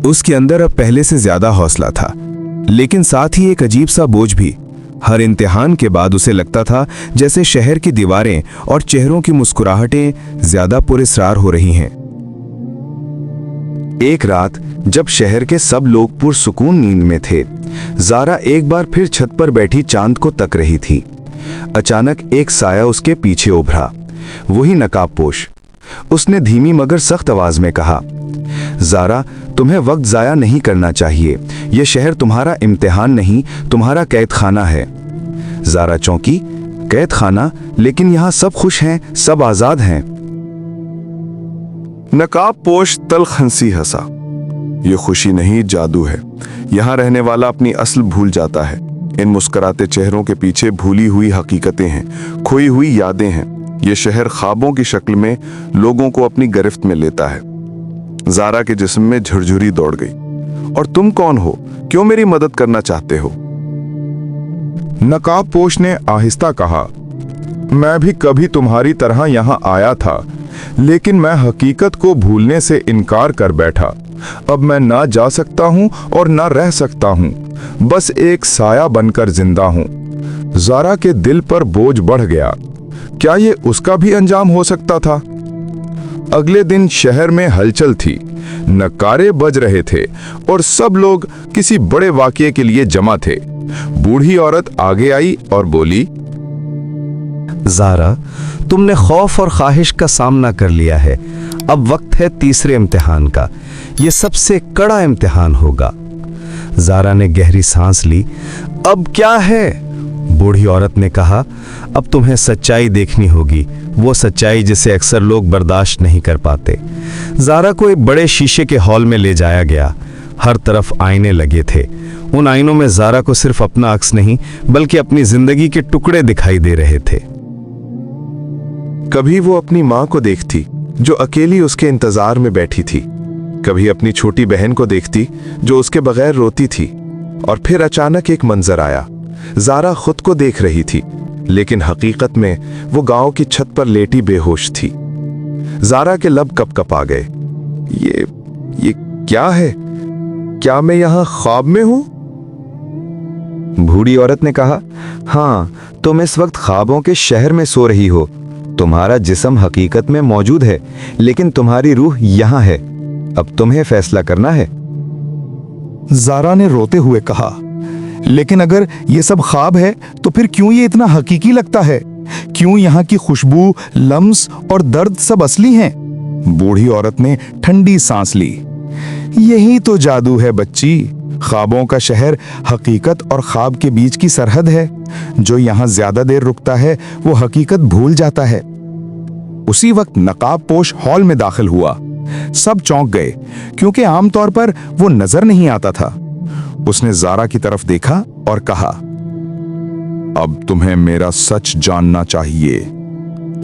उसके अंदर अब पहले से ज्यादा हौसला था, लेकिन साथ ही एक अजीब सा बोझ भी। हर इम्तिहान के बाद उसे लगता था जैसे शहर की दीवारें और चेहरों की मुस्कुराहटें ज्यादा पुरस्कार हो रही हैं। एक रात जब शहर के सब लोग पुरसुकून नींद में थे, ज़ारा एक बार फिर छत पर बैठी चांद को तक रही थी। अचानक एक साया उसके पीछे उभरा, वही नकाबपोश। उसने धीमी मगर सख्त आवाज में कहा, ज़ारा, तुम्हें वक्त जाया नहीं करना चाहिए। यह शहर तुम्हारा इम्तिहान नहीं, तुम्हारा कैद खाना है। ज़ारा चौंकी। कैद खाना? लेकिन यहाँ सब खुश हैं, सब आजाद हैं। नकाबपोश तल्ख हंसी हंसा। ये खुशी नहीं, जादू है। यहाँ रहने वाला अपनी असल भूल जाता है। इन मुस्कुराते चेहरों के पीछे भूली हुई हकीकतें हैं, खोई हुई यादें हैं। ये शहर ख्वाबों की शक्ल में लोगों को अपनी गिरफ्त में लेता है। ज़ारा के जिस्म में झुरझुरी दौड़ गई। और तुम कौन हो? क्यों मेरी मदद करना चाहते हो? नकाबपोश ने आहिस्ता कहा, मैं भी कभी तुम्हारी तरह यहाँ आया था, लेकिन मैं हकीकत को भूलने से इनकार कर बैठा। अब मैं ना जा सकता हूँ और ना रह सकता हूँ, बस एक साया बनकर जिंदा हूँ। ज़ारा के दिल पर बोझ बढ़ गया। क्या ये उसका भी अंजाम हो सकता था? अगले दिन शहर में हलचल थी, नक्कारे बज रहे थे और सब लोग किसी बड़े वाकये के लिए जमा थे। बूढ़ी औरत आगे आई और बोली, ज़ारा, तुमने खौफ और ख्वाहिश का सामना कर लिया है। अब वक्त है तीसरे इम्तिहान का। यह सबसे कड़ा इम्तिहान होगा। ज़ारा ने गहरी सांस ली। अब क्या है? बूढ़ी औरत ने कहा, अब तुम्हें सच्चाई देखनी होगी, वो सच्चाई जिसे अक्सर लोग बर्दाश्त नहीं कर पाते। ज़ारा को एक बड़े शीशे के हॉल में ले जाया गया। हर तरफ आईने लगे थे। उन आईनों में ज़ारा को सिर्फ अपना अक्स नहीं, बल्कि अपनी जिंदगी के टुकड़े दिखाई दे रहे थे। कभी वो अपनी माँ को देखती, जो अकेली उसके इंतजार में बैठी थी। कभी अपनी छोटी बहन को देखती, जो उसके बगैर रोती थी। और फिर अचानक एक मंजर आया। ज़ारा खुद को देख रही थी, लेकिन हकीकत में वो गांव की छत पर लेटी बेहोश थी। ज़ारा के लब कप-कप आ गए। ये क्या है? क्या मैं यहाँ ख्वाब में हूँ? बूढ़ी औरत ने कहा, हाँ, तुम इस वक्त ख्वाबों के शहर में सो रही हो। तुम्हारा जिस्म हकीकत में मौजूद है, लेकिन तुम्हारी रूह यहाँ है। अब तुम्हें फैसला करना है। ज़ारा ने रोते हुए कहा, लेकिन अगर ये सब ख्वाब है तो फिर क्यों ये इतना हकीकी लगता है? क्यों यहाँ की खुशबू, लम्स और दर्द सब असली हैं? बूढ़ी औरत ने ठंडी सांस ली। यही तो जादू है बच्ची। ख्वाबों का शहर हकीकत और ख्वाब के बीच की सरहद है। जो यहाँ ज्यादा देर रुकता है वो हकीकत भूल जाता है। उसी वक्त नकाबपोश हॉल में दाखिल हुआ। सब चौंक गए, क्योंकि आमतौर पर वो नजर नहीं आता था। उसने ज़ारा की तरफ देखा और कहा, अब तुम्हें मेरा सच जानना चाहिए।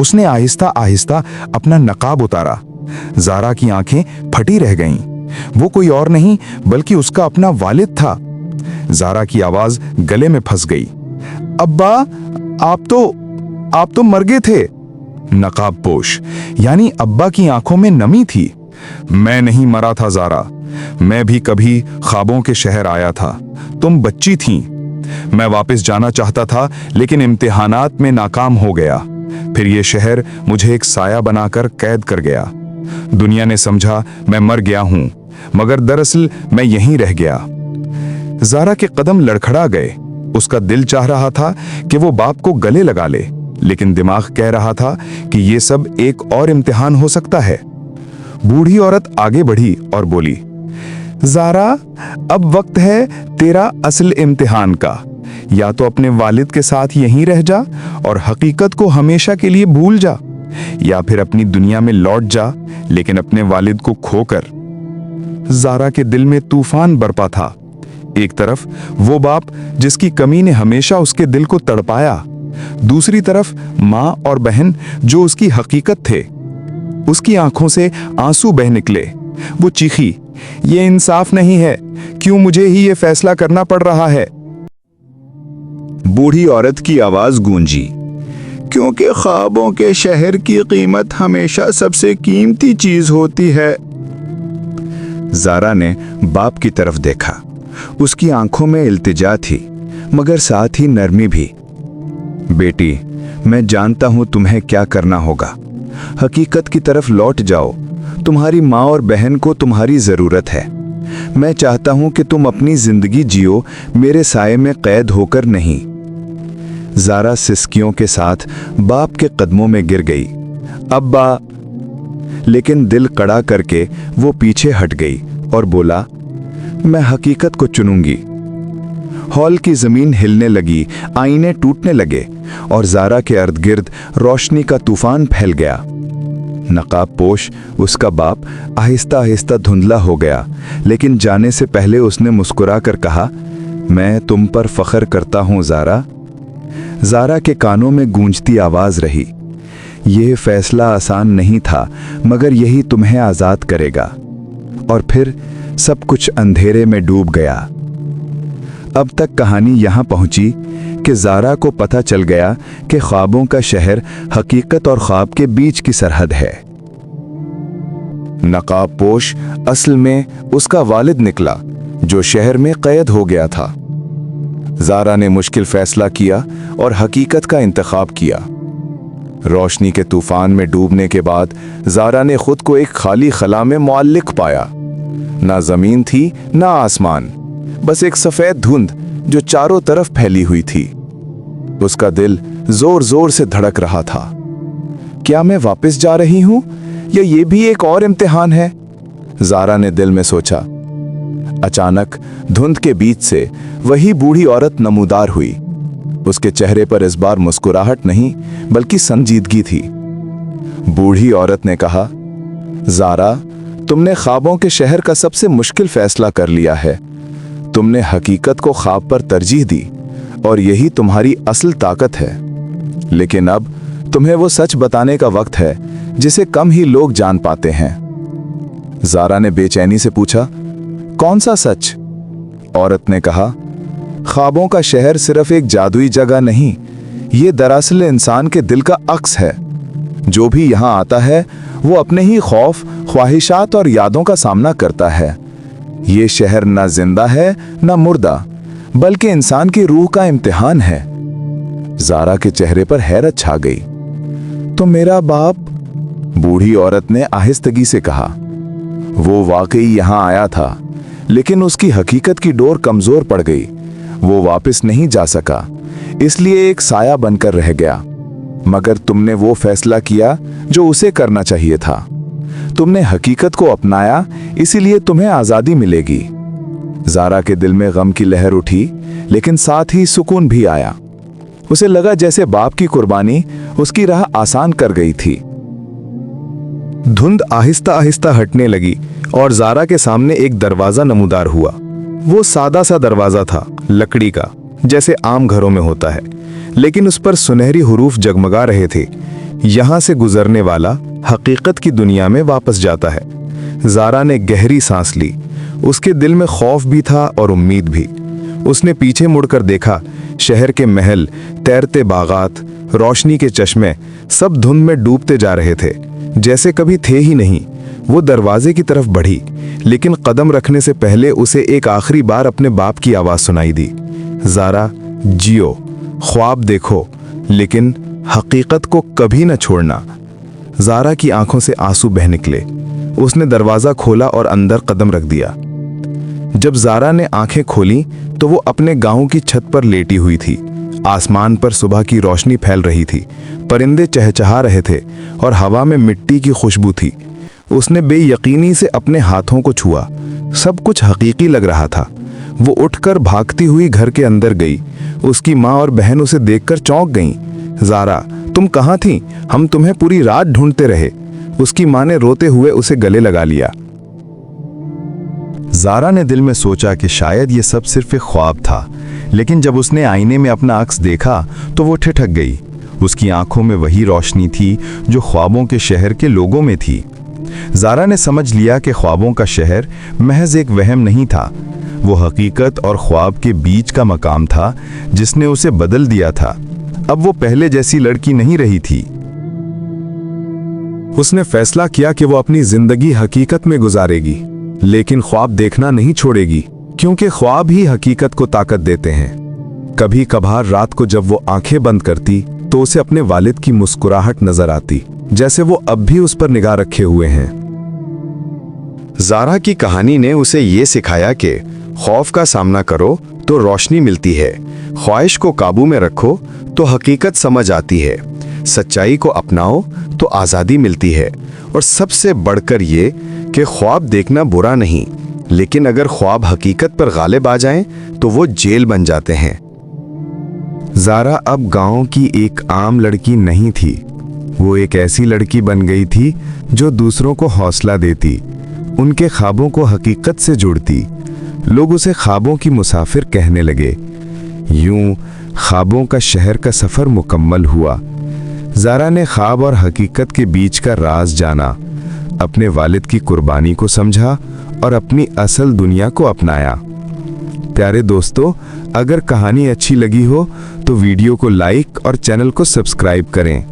उसने आहिस्ता आहिस्ता अपना नकाब उतारा। ज़ारा की आंखें फटी रह गईं। वो कोई और नहीं बल्कि उसका अपना वालिद था। ज़ारा की आवाज गले में फंस गई। अब्बा, आप तो मर गए थे। नकाबपोश यानी अब्बा की आंखों में नमी थी। मैं नहीं मरा था ज़ारा, मैं भी कभी ख्वाबों के शहर आया था। तुम बच्ची थीं। मैं वापस जाना चाहता था, लेकिन इम्तिहानात में नाकाम हो गया। फिर ये शहर मुझे एक साया बनाकर कैद कर गया। दुनिया ने समझा मैं मर गया हूं, मगर दरअसल मैं यहीं रह गया। ज़ारा के कदम लड़खड़ा गए। उसका दिल चाह रहा था कि वो बाप को गले लगा ले, लेकिन दिमाग कह रहा था कि ये सब एक और इम्तिहान हो सकता है। बूढ़ी औरत आगे बढ़ी और बोली, ज़ारा, अब वक्त है तेरा असल इम्तिहान का। या तो अपने वालिद के साथ यहीं रह जा और हकीकत को हमेशा के लिए भूल जा, या फिर अपनी दुनिया में लौट जा, लेकिन अपने वालिद को खोकर। ज़ारा के दिल में तूफान बरपा था। एक तरफ वो बाप जिसकी कमी ने हमेशा उसके दिल को तड़पाया, दूसरी तरफ माँ और बहन जो उसकी हकीकत थे। उसकी आंखों से आंसू बह निकले। वो चीखी, ये इंसाफ नहीं है, क्यों मुझे ही ये फैसला करना पड़ रहा है? बूढ़ी औरत की आवाज गूंजी, क्योंकि ख्वाबों के शहर की कीमत हमेशा सबसे कीमती चीज होती है। ज़ारा ने बाप की तरफ देखा। उसकी आंखों में इल्तिजा थी, मगर साथ ही नरमी भी। बेटी, मैं जानता हूं तुम्हें क्या करना होगा। हकीकत की तरफ लौट जाओ। तुम्हारी माँ और बहन को तुम्हारी ज़रूरत है। मैं चाहता हूं कि तुम अपनी जिंदगी जियो, मेरे साये में कैद होकर नहीं। ज़ारा सिसकियों के साथ बाप के कदमों में गिर गई। अब्बा। लेकिन दिल कड़ा करके वो पीछे हट गई और बोला, मैं हकीकत को चुनूंगी। हॉल की जमीन हिलने लगी, आईने टूटने लगे और ज़ारा के इर्द गिर्द रोशनी का तूफान फैल गया। नकाब पोश उसका बाप आहिस्ता आहिस्ता धुंधला हो गया, लेकिन जाने से पहले उसने मुस्कुरा कर कहा, मैं तुम पर फख्र करता हूं ज़ारा। ज़ारा के कानों में गूंजती आवाज़ रही, यह फैसला आसान नहीं था, मगर यही तुम्हें आज़ाद करेगा। और फिर सब कुछ अंधेरे में डूब गया। अब तक कहानी यहाँ पहुंची कि ज़ारा को पता चल गया कि ख्वाबों का शहर हकीकत और ख्वाब के बीच की सरहद है। नकाब पोश असल में उसका वालिद निकला, जो शहर में कैद हो गया था। ज़ारा ने मुश्किल फैसला किया और हकीकत का इंतखाब किया। रोशनी के तूफान में डूबने के बाद ज़ारा ने खुद को एक खाली खला में मुअल्लिक पाया। ना ज़मीन थी, ना आसमान, बस एक सफ़ेद धुंध जो चारों तरफ फैली हुई थी। उसका दिल जोर जोर से धड़क रहा था। क्या मैं वापस जा रही हूं, या ये भी एक और इम्तिहान है? ज़ारा ने दिल में सोचा। अचानक धुंध के बीच से वही बूढ़ी औरत नमूदार हुई। उसके चेहरे पर इस बार मुस्कुराहट नहीं, बल्कि संजीदगी थी। बूढ़ी औरत ने कहा, ज़ारा, तुमने ख्वाबों के शहर का सबसे मुश्किल फैसला कर लिया है। तुमने हकीकत को ख्वाब पर तरजीह दी, और यही तुम्हारी असल ताकत है। लेकिन अब तुम्हें वो सच बताने का वक्त है जिसे कम ही लोग जान पाते हैं। ज़ारा ने बेचैनी से पूछा, कौन सा सच? औरत ने कहा, ख्वाबों का शहर सिर्फ एक जादुई जगह नहीं, ये दरअसल इंसान के दिल का अक्स है। जो भी यहाँ आता है वो अपने ही खौफ, ख्वाहिशात और यादों का सामना करता है। ये शहर ना जिंदा है ना मुर्दा, बल्कि इंसान की रूह का इम्तिहान है। ज़ारा के चेहरे पर हैरत छा गई। तो मेरा बाप? बूढ़ी औरत ने आहिस्तगी से कहा, वो वाकई यहाँ आया था, लेकिन उसकी हकीकत की डोर कमजोर पड़ गई। वो वापस नहीं जा सका, इसलिए एक साया बनकर रह गया। मगर तुमने वो फैसला किया जो उसे करना चाहिए था। तुमने हकीकत को अपनाया, इसीलिए तुम्हें आजादी मिलेगी। ज़ारा के दिल में गम की लहर उठी, लेकिन साथ ही सुकून भी आया। उसे लगा जैसे बाप की कुर्बानी उसकी राह आसान कर गई थी। धुंध आहिस्ता आहिस्ता हटने लगी और ज़ारा के सामने एक दरवाज़ा नमूदार हुआ। वो सादा सा दरवाज़ा था, लकड़ी का, जैसे आम घरों में होता है, लेकिन उस पर सुनहरी हुरूफ जगमगा रहे थे। यहाँ से गुजरने वाला हकीकत की दुनिया में वापस जाता है। ज़ारा ने गहरी सांस ली। उसके दिल में खौफ भी था और उम्मीद भी। उसने पीछे मुड़कर देखा, शहर के महल, तैरते बागात, रोशनी के चश्मे, सब धुंध में डूबते जा रहे थे, जैसे कभी थे ही नहीं। वो दरवाजे की तरफ बढ़ी, लेकिन कदम रखने से पहले उसे एक आखिरी बार अपने बाप की आवाज़ सुनाई दी, ज़ारा, जियो, ख्वाब देखो, लेकिन हकीकत को कभी न छोड़ना। ज़ारा की आंखों से आंसू बह निकले। उसने दरवाज़ा खोला और अंदर कदम रख दिया। जब ज़ारा ने आंखें खोली तो वो अपने गांव की छत पर लेटी हुई थी। आसमान पर सुबह की रोशनी फैल रही थी, परिंदे चहचहा रहे थे और हवा में मिट्टी की खुशबू थी। उसने बेयकीनी से अपने हाथों को छुआ। सब कुछ हकीकी लग रहा था। वो उठकर भागती हुई घर के अंदर गई। उसकी माँ और बहन उसे देखकर चौंक गईं। ज़ारा, तुम कहाँ थी? हम तुम्हें पूरी रात ढूंढते रहे। उसकी माँ ने रोते हुए उसे गले लगा लिया। ज़ारा ने दिल में सोचा कि शायद ये सब सिर्फ एक ख्वाब था, लेकिन जब उसने आईने में अपना अक्स देखा तो वो ठिठक गई। उसकी आंखों में वही रोशनी थी जो ख्वाबों के शहर के लोगों में थी। ज़ारा ने समझ लिया कि ख्वाबों का शहर महज एक वहम नहीं था, वो हकीकत और ख्वाब के बीच का मकाम था जिसने उसे बदल दिया था। अब वो पहले जैसी लड़की नहीं रही थी। उसने फैसला किया कि वो अपनी जिंदगी हकीकत में गुजारेगी, लेकिन ख्वाब देखना नहीं छोड़ेगी, क्योंकि ख्वाब ही हकीकत को ताकत देते हैं। कभी कभार रात को जब वो आंखें बंद करती तो उसे अपने वालिद की मुस्कुराहट नजर आती, जैसे वो अब भी उस पर निगाह रखे हुए हैं। ज़ारा की कहानी ने उसे ये सिखाया कि खौफ का सामना करो तो रोशनी मिलती है, ख्वाहिश को काबू में रखो तो हकीकत समझ आती है, सच्चाई को अपनाओ तो आज़ादी मिलती है, और सबसे बढ़कर ये कि ख्वाब देखना बुरा नहीं, लेकिन अगर ख्वाब हकीकत पर गालिब आ जाएं तो वो जेल बन जाते हैं। ज़ारा अब गांव की एक आम लड़की नहीं थी, वो एक ऐसी लड़की बन गई थी जो दूसरों को हौसला देती, उनके ख्वाबों को हकीकत से जोड़ती। लोग उसे ख्वाबों की मुसाफिर कहने लगे। यूं ख्वाबों का शहर का सफ़र मुकम्मल हुआ। ज़ारा ने ख्वाब और हकीकत के बीच का राज जाना, अपने वालिद की कुर्बानी को समझा और अपनी असल दुनिया को अपनाया। प्यारे दोस्तों, अगर कहानी अच्छी लगी हो तो वीडियो को लाइक और चैनल को सब्सक्राइब करें।